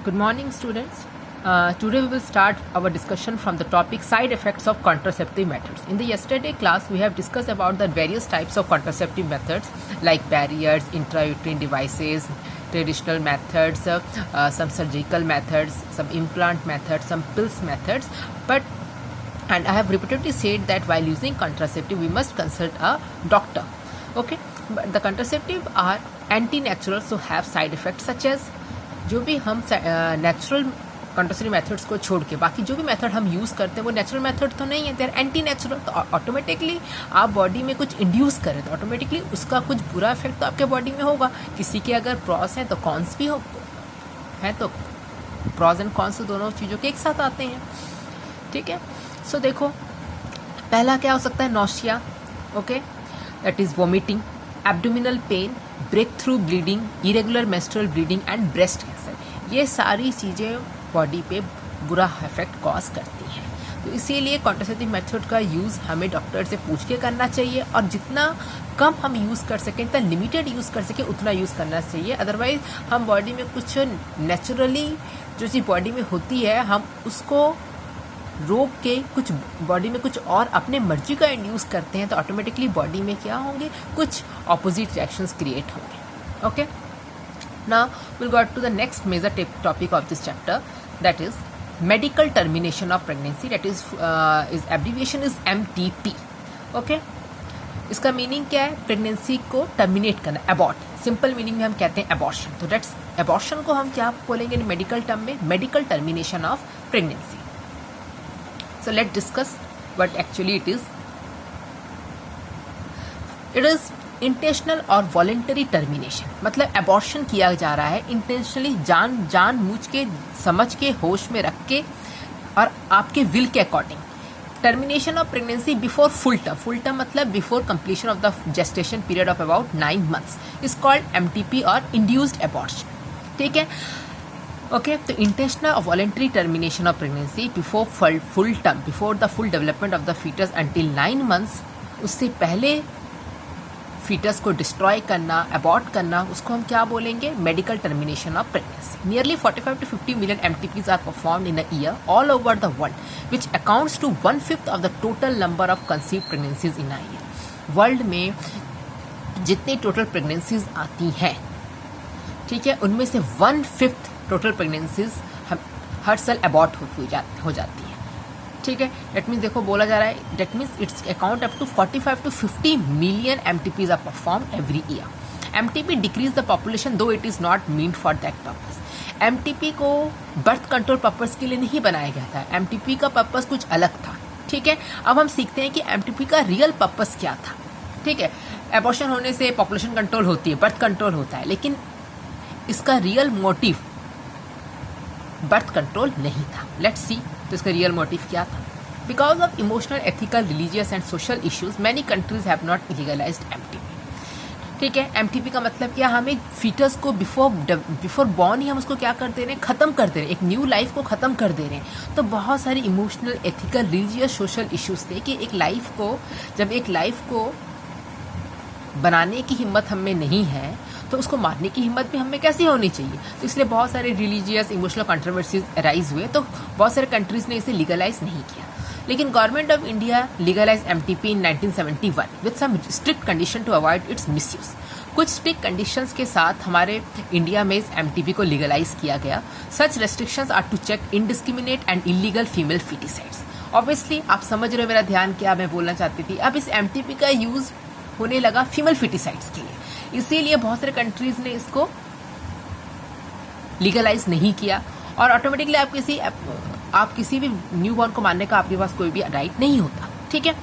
Good morning, students. Today we will start our discussion from the topic side effects of contraceptive methods. In the yesterday class, we have discussed about the various types of contraceptive methods like barriers, intrauterine devices, traditional methods, some surgical methods, some implant methods, some pills methods. And I have repeatedly said that while using contraceptive, we must consult a doctor. Okay, but the contraceptive are anti-natural, so have side effects such as जो भी हम natural contraceptive methods को छोड़ के बाकी जो भी method हम यूज़ करते हैं वो नेचुरल मेथड तो नहीं है, दे आर एंटी नेचुरल। तो ऑटोमेटिकली आप बॉडी में कुछ इंड्यूस करें तो ऑटोमेटिकली उसका कुछ बुरा इफेक्ट तो आपके बॉडी में होगा। किसी के अगर प्रॉस हैं तो कॉन्स भी हैं, तो प्रॉस एंड कॉन्स दोनों चीज़ों के एक साथ आते हैं। ठीक है, सो देखो पहला क्या हो सकता है, nausea, okay, that is vomiting, abdominal pain, break through bleeding, irregular menstrual bleeding and breast cancer. ये सारी चीज़ें बॉडी पे बुरा इफेक्ट कॉज करती हैं। तो इसीलिए कॉन्ट्रासेप्टिव मेथड का यूज़ हमें डॉक्टर से पूछ के करना चाहिए और जितना कम हम यूज़ कर सकें, जितना लिमिटेड यूज़ कर सकें उतना यूज़ करना चाहिए। अदरवाइज हम बॉडी में कुछ नेचुरली जो चीज़ बॉडी में होती है हम उसको रोक के कुछ बॉडी में कुछ और अपने मर्जी का इंड्यूस करते हैं तो ऑटोमेटिकली बॉडी में क्या होंगे, कुछ ऑपोजिट रिएक्शंस क्रिएट होंगे। Okay, now will go to the next major topic of this chapter, that is medical termination of pregnancy, that is abbreviation is MTP। Okay, इसका मीनिंग क्या है, प्रेगनेंसी को terminate करना, अबॉर्ट। सिंपल मीनिंग में हम कहते हैं अबॉर्शन। तो दैट्स अबॉर्शन को हम क्या बोलेंगे मेडिकल टर्म में, medical termination of pregnancy. So let's discuss what actually it is. It is intentional और voluntary termination, मतलब abortion किया जा रहा है इंटेंशनली, जानबूझ के, समझ के, होश में रख के और आपके विल के अकॉर्डिंग। Termination of pregnancy before full term मतलब before completion of the gestation period of about 9 months is called MTP और इंड्यूस्ड अबॉर्शन। ठीक है, ओके, तो इंटेंशनल और voluntary termination of pregnancy before full term, before the full development of the foetus until 9 months, उससे पहले foetus को destroy करना, abort करना, उसको हम क्या बोलेंगे, medical termination of pregnancy. Nearly 45 to 50 million MTPs are performed in a year all over the world, which accounts to 1/5 of the total number of conceived pregnancies in a year. World में जितनी total pregnancies आती हैं, ठीक है, उनमें से 1/5 total pregnancies हर साल abort हो जाती है। ठीक है, डेट मीन्स देखो बोला जा रहा है, that means it's account up to 45 to 50 million MTPs are perform every year. MTP decrease the population though it is not meant for that purpose. MTP को बर्थ कंट्रोल पर्पज के लिए नहीं बनाया गया था, MTP का पर्पज कुछ अलग था। ठीक है, अब हम सीखते हैं कि MTP का रियल पर्पज क्या था। ठीक है, एबॉर्शन होने से पॉपुलेशन कंट्रोल होती है, बर्थ कंट्रोल होता है, लेकिन इसका रियल मोटिव बर्थ कंट्रोल नहीं था। लेट्स सी, तो इसका रियल मोटिव क्या था। Because of emotional, ethical, religious and social issues many countries have not legalised MTP। ठीक है, MTP का मतलब क्या, हम एक फीटस को बिफोर बॉर्न ही हम उसको क्या कर दे रहे हैं, ख़त्म कर दे रहे हैं, एक न्यू लाइफ को ख़त्म कर दे रहे हैं। तो बहुत सारे emotional, ethical, religious, social issues थे कि एक लाइफ को, जब एक लाइफ को बनाने की हिम्मत हम में नहीं है तो उसको मारने की हिम्मत भी हमें कैसी होनी चाहिए। तो इसलिए बहुत सारे रिलीजियस, इमोशनल कंट्रोवर्सीज अराइज हुए, तो बहुत सारे कंट्रीज ने इसे लीगलाइज नहीं किया। लेकिन government of India legalise MTP in 1971 with some strict condition to avoid its misuse. कुछ स्ट्रिक्ट कंडीशंस के साथ हमारे इंडिया में इस MTP को लीगलाइज किया गया। Such restrictions are to check indiscriminate and illegal female foeticides. Obviously आप समझ रहे हो मेरा ध्यान क्या मैं बोलना चाहती थी। अब इस MTP का यूज होने लगा फीमेल फीटिसाइड्स के लिए, इसीलिए बहुत सारे कंट्रीज ने इसको लीगलाइज नहीं किया और ऑटोमेटिकली आप किसी भी न्यू बॉर्न को मारने का आपके पास कोई भी राइट नहीं होता। ठीक है,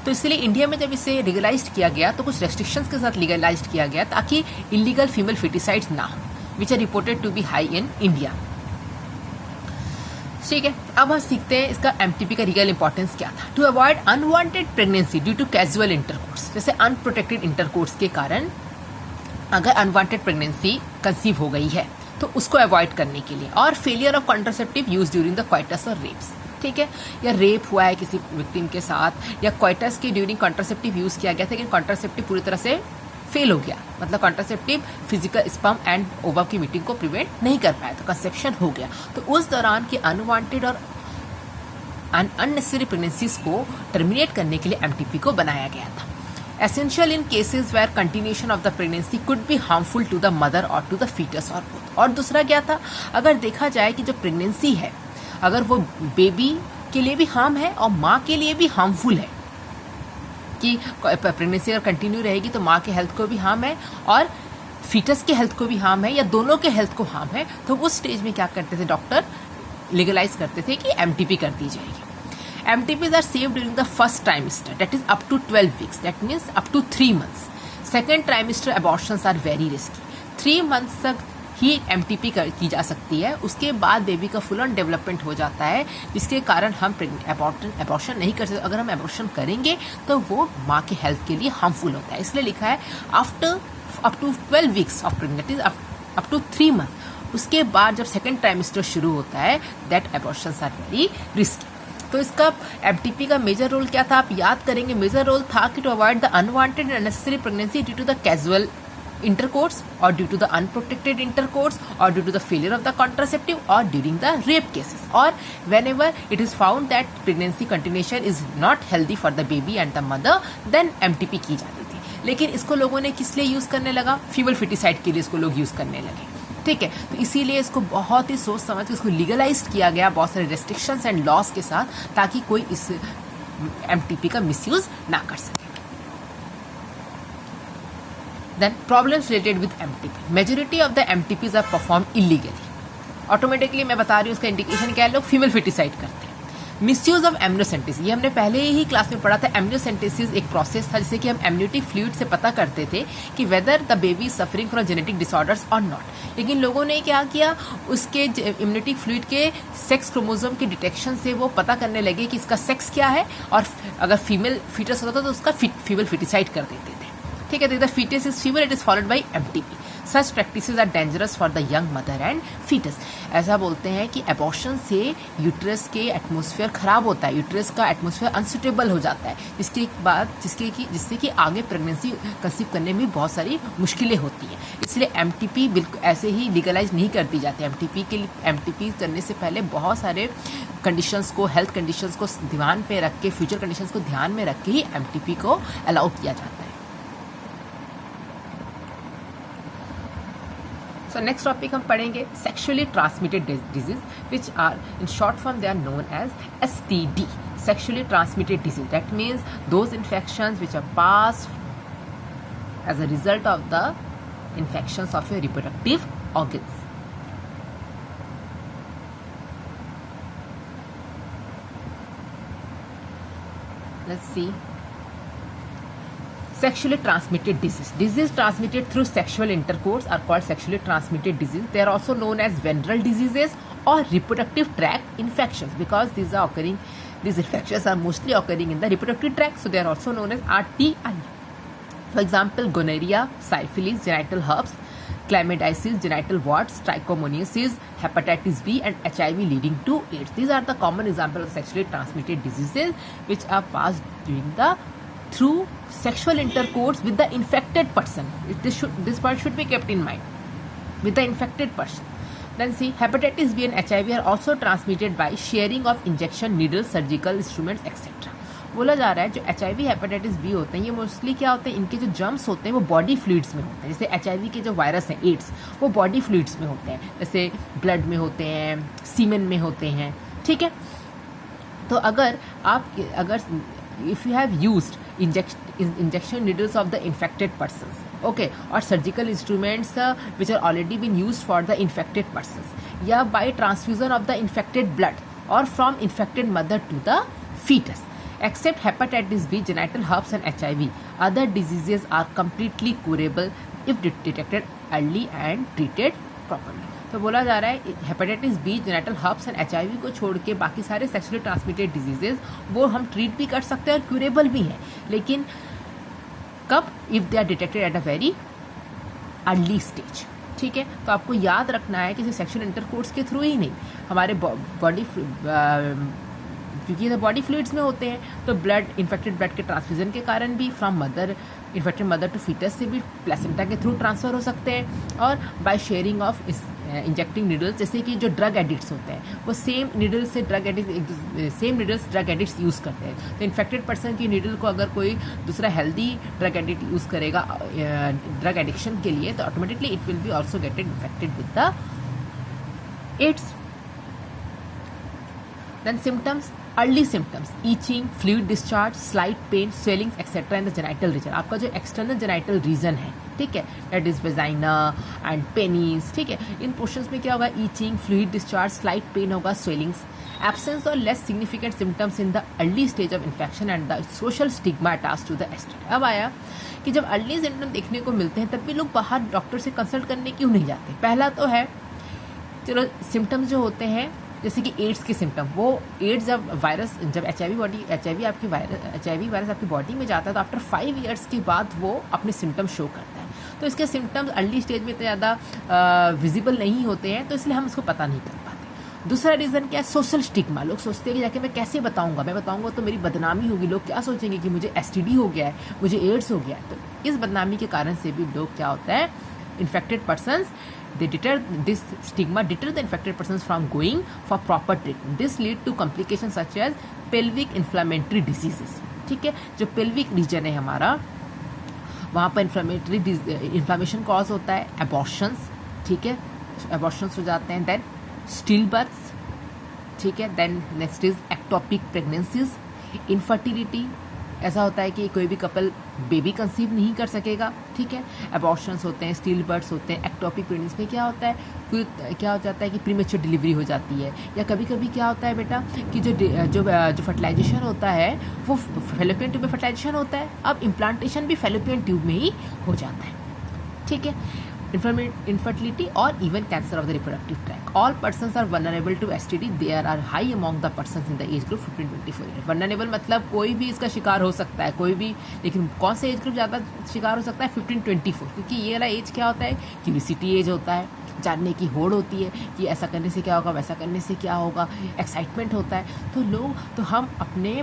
तो इसलिए इंडिया में जब इसे लीगलाइज किया गया तो कुछ रेस्ट्रिक्शंस के साथ लीगलाइज किया गया ताकि इलीगल फीमेल फीटिसाइड्स ना हो, which are reported to be high in India. ठीक है, अब हम सीखते हैं इसका MTP का रियल इंपॉर्टेंस क्या था। To avoid unwanted pregnancy due to casual intercourse, जैसे अनप्रोटेक्टेड इंटरकोर्स के कारण अगर अनवांटेड प्रेगनेंसी कंसीव हो गई है तो उसको अवॉइड करने के लिए, और failure of contraceptive use during the coitus और रेप्स। ठीक है, या रेप हुआ है किसी विक्टिम के साथ या क्वाइटस के ड्यूरिंग कॉन्ट्रासेप्टिव यूज किया गया था लेकिन कॉन्ट्रासेप्टिव पूरी तरह से फेल हो गया, मतलब contraceptive physical sperm and ovum की मीटिंग को प्रिवेंट नहीं कर पाया, तो कंसेप्शन हो गया। तो उस दौरान की अनवांटेड और अननेसेसरी प्रेगनेंसीज को टर्मिनेट करने के लिए एमटीपी को बनाया गया था। Essential in cases where continuation of the pregnancy could be harmful to the mother और टू द फीटस और बोथ। और दूसरा क्या था, अगर देखा जाए कि जो प्रेगनेंसी है अगर वो बेबी के लिए भी हार्म है और माँ के लिए भी हार्मफुल है, कि प्रेगनेंसी अगर कंटिन्यू रहेगी तो माँ के हेल्थ को भी हार्म है और फीटस के हेल्थ को भी हार्म है या दोनों के हेल्थ को हार्म है, तो उस स्टेज में क्या करते थे डॉक्टर, लीगलाइज करते थे कि एमटीपी कर दी जाएगी। MTPs are saved during the first trimester, that is up to 12 weeks, that means up to 3 months. Second trimester abortions are very risky. 3 months तक ही MTP की जा सकती है, उसके बाद बेबी का फुल ऑन डेवलपमेंट हो जाता है, जिसके कारण हम एबॉर्शन नहीं कर सकते। अगर हम एबॉर्शन करेंगे तो वो माँ के हेल्थ के लिए हार्मफुल होता है, इसलिए लिखा है after up to 12 weeks of pregnancy, up to 3 month. उसके बाद जब सेकेंड ट्राइमेस्टर शुरू होता है, that abortions are very risky. तो इसका एमटीपी का मेजर रोल क्या था, आप याद करेंगे, मेजर रोल था कि to avoid the unwanted and unnecessary pregnancy due to the casual intercourse और due to the unprotected intercourse और due to the failure of the contraceptive और ड्यूरिंग द रेप केसेस, और whenever it is found that pregnancy continuation is not healthy for the baby and the mother, then MTP की जाती थी। लेकिन इसको लोगों ने किस लिए यूज करने लगा, फीमेल फिटिसाइड के लिए इसको लोग यूज करने लगे, ठीक है। तो इसीलिए इसको बहुत ही सोच समझ के इसको लीगलाइज किया गया बहुत सारे रेस्ट्रिक्शंस एंड लॉस के साथ, ताकि कोई इस एमटीपी का मिसयूज ना कर सके। Then problems related with MTP, majority of the MTPs are perform illegally. Automatically मैं बता रही हूँ उसका इंडिकेशन क्या है, लोग फीमेल फिटिसाइड करते हैं। मिसयूज ऑफ एमनियोसेंटेसिस, ये हमने पहले ही क्लास में पढ़ा था। एमनियोसेंटेसिस एक प्रोसेस था जिसे कि हम एमनियोटिक फ्लूइड से पता करते थे कि whether the baby suffering from genetic disorders और नॉट। लेकिन लोगों ने क्या किया, उसके एमनियोटिक फ्लूइड के सेक्स क्रोमोसोम के डिटेक्शन से वो पता करने लगे कि इसका सेक्स क्या है, और अगर फीमेल फीटस होता था तो उसका फीमेल फिटिसाइड कर देते थे, ठीक है। तो the foetus is female, it is followed by MTP. Such practices are dangerous for the young mother and foetus. ऐसा बोलते हैं कि एबॉर्शन से यूट्रस के एटमॉस्फेयर खराब होता है, यूट्रस का एटमॉस्फेयर अनसुटेबल हो जाता है, जिससे कि आगे प्रेगनेंसी कंसीव करने में बहुत सारी मुश्किलें होती हैं। इसलिए एमटीपी बिल्कुल ऐसे ही लीगलाइज नहीं कर दी जाती। एमटीपी करने से पहले बहुत सारे कंडीशंस को, हेल्थ कंडीशंस को ध्यान पे रख के, फ्यूचर कंडीशंस को ध्यान में रख के ही एमटीपी को अलाउ किया जाता है। So next topic हम पढ़ेंगे sexually transmitted disease, which are in short form they are known as STD, sexually transmitted disease. That means those infections which are passed as a result of the infections of your reproductive organs. Let's see. Sexually transmitted disease. Disease transmitted through sexual intercourse are called sexually transmitted disease. They are also known as venereal diseases or reproductive tract infections, because these infections are mostly occurring in the reproductive tract, so they are also known as RTI. For example, gonorrhea, syphilis, genital herpes, chlamydiasis, genital warts, trichomoniasis, hepatitis B, and HIV leading to AIDS. These are the common examples of sexually transmitted diseases which are passed through sexual intercourse with the infected person. This part should be kept in mind, with the infected person. Then see, hepatitis B and HIV are also transmitted by sharing of injection needles, surgical instruments, etc. बोला जा रहा है जो HIV hepatitis B होते हैं, ये mostly क्या होते हैं, इनके जो जर्म्स होते हैं वो बॉडी फ्लूइड्स में होते हैं। जैसे HIV के जो वायरस हैं, एड्स, वो बॉडी फ्लूइड्स में होते हैं, जैसे ब्लड में होते हैं, सीमेन में होते हैं, ठीक है। तो अगर if you have used injection needles of the infected persons, okay, or surgical instruments which are already been used for the infected persons, या by transfusion of the infected blood or from infected mother to the fetus, except hepatitis B, genital herpes and HIV, other diseases are completely curable if detected early and treated properly. तो बोला जा रहा है hepatitis B, genital herpes and HIV को छोड़ के बाकी सारे सेक्सुअली ट्रांसमिटेड डिजीजेज वो हम ट्रीट भी कर सकते हैं और क्यूरेबल भी हैं, लेकिन कब, if they are detected at a very early stage, ठीक है। तो आपको याद रखना है कि सेक्सुअल इंटरकोर्स के थ्रू ही नहीं, हमारे बॉडी क्योंकि ये बॉडी फ्लूइड्स में होते हैं, तो ब्लड, इन्फेक्टेड ब्लड के ट्रांसफ्यूजन के कारण भी from mother, infected mother to foetus से भी प्लेसेंटा के थ्रू ट्रांसफ़र हो सकते हैं, और by sharing of injecting needles, जैसे कि जो ड्रग एडिक्ट्स होते हैं वो सेम नीडल्स से ड्रग एडिक्ट्स यूज़ करते हैं। तो इन्फेक्टेड पर्सन की नीडल को अगर कोई दूसरा हेल्दी ड्रग एडिक्ट यूज़ करेगा ड्रग एडिक्शन के लिए, तो automatically it will be also get infected with the AIDS. Then symptoms, early symptoms, itching, fluid discharge, slight pain, swelling, etc. in the genital region. आपका जो external genital region है, ठीक है, that is vagina and penis, ठीक है, इन portions में क्या होगा, itching, fluid discharge, slight pain होगा, swellings, absence or less significant symptoms in the early stage of infection and the social stigma attached to the STD। अब आया कि जब early symptom देखने को मिलते हैं तब भी लोग बाहर डॉक्टर से कंसल्ट करने क्यों नहीं जाते। पहला तो है, चलो सिम्टम्स जो होते हैं जैसे कि एड्स के सिम्टम, वो एड्स जब एच आई वी वायरस आपकी बॉडी में जाता है तो आफ्टर 5 ईयर्स के बाद वो अपने सिम्टम शो करता है। तो इसके सिम्टम्स अर्ली स्टेज में इतने ज़्यादा विजिबल नहीं होते हैं, तो इसलिए हम इसको पता नहीं कर पाते। दूसरा रीज़न क्या है, सोशल स्टिग्मा। लोग सोचते हैं कि जाके मैं कैसे बताऊंगा, मैं बताऊंगा तो मेरी बदनामी होगी, लोग क्या सोचेंगे कि मुझे STD हो गया है, मुझे एड्स हो गया है। तो इस बदनामी के कारण से भी लोग क्या होता है, infected persons, this stigma deter the infected persons from going for proper treatment. This lead to complications such as pelvic inflammatory diseases। ठीक है, जो pelvic region है हमारा, वहाँ पर इन्फ्लामेशन कॉज होता है, abortions, ठीक है, abortions हो जाते हैं, then stillbirths, ठीक है, then next is ectopic pregnancies, infertility, ऐसा होता है कि कोई भी कपल बेबी कंसीव नहीं कर सकेगा, ठीक है, अबॉर्शंस होते हैं, स्टिल बर्ड्स होते हैं, एक्टोपिक प्रेगनेंसी में क्या होता है, क्या हो जाता है कि प्रीमेच्योर डिलीवरी हो जाती है, या कभी कभी क्या होता है बेटा कि जो फर्टिलाइजेशन होता है वो फेलोपियन ट्यूब में फर्टिलाइजेशन होता है, अब इम्प्लांटेशन भी फेलोपियन ट्यूब में ही हो जाता है, ठीक है। Infertility or even cancer of the reproductive tract. All persons are vulnerable to STD. There are high among the persons in the age group 15-24 years. Vulnerable मतलब कोई भी इसका शिकार हो सकता है, कोई भी, लेकिन कौन सा एज ग्रुप ज़्यादा शिकार हो सकता है, 15-24, क्योंकि ये वाला एज क्या होता है, क्यूरियोसिटी एज होता है, जानने की होड़ होती है कि ऐसा करने से क्या होगा, वैसा करने से क्या होगा, एक्साइटमेंट होता है, तो हम अपने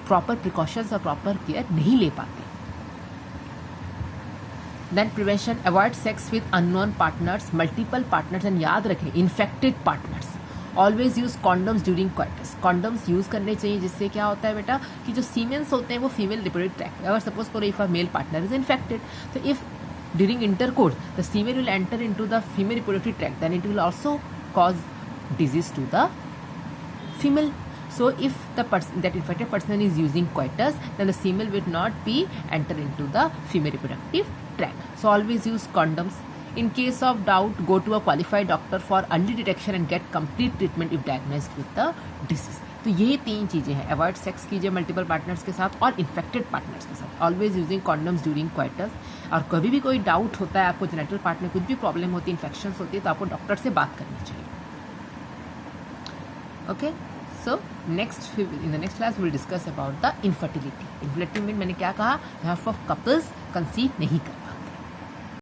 प्रॉपर प्रिकॉशंस और प्रॉपर केयर नहीं ले पाते। Then prevention, avoid sex with unknown partners, multiple partners, and याद रखें infected partners. Always use condoms during coitus. Condoms use करने चाहिए, जिससे क्या होता है बेटा कि जो सीमेंस होते हैं वो फीमेल रिप्रोडक्टिव ट्रैक्ट, अगर सपोज करो if a male partner is infected, तो if during intercourse the semen will enter into the female reproductive tract, then it will also cause disease to the female. So if that infected person is using coitus, then the semen will not be enter into the female reproductive tract. So always use condoms. In case of doubt, go to a qualified doctor for early detection and get complete treatment if diagnosed with the disease. तो ये 3 चीज़ें हैं, avoid sex कीजिए multiple partners के साथ और infected partners के साथ, always using condoms during coitus, और कभी भी कोई डाउट होता है आपको जेनिटल पार्ट में कुछ भी प्रॉब्लम होती है, इन्फेक्शंस होती है, तो आपको डॉक्टर से बात करनी चाहिए। Okay, so in the next class we will discuss about the infertility. Infertility में मैंने क्या कहा, यहाँ पर कपल्स कंसीव नहीं करते।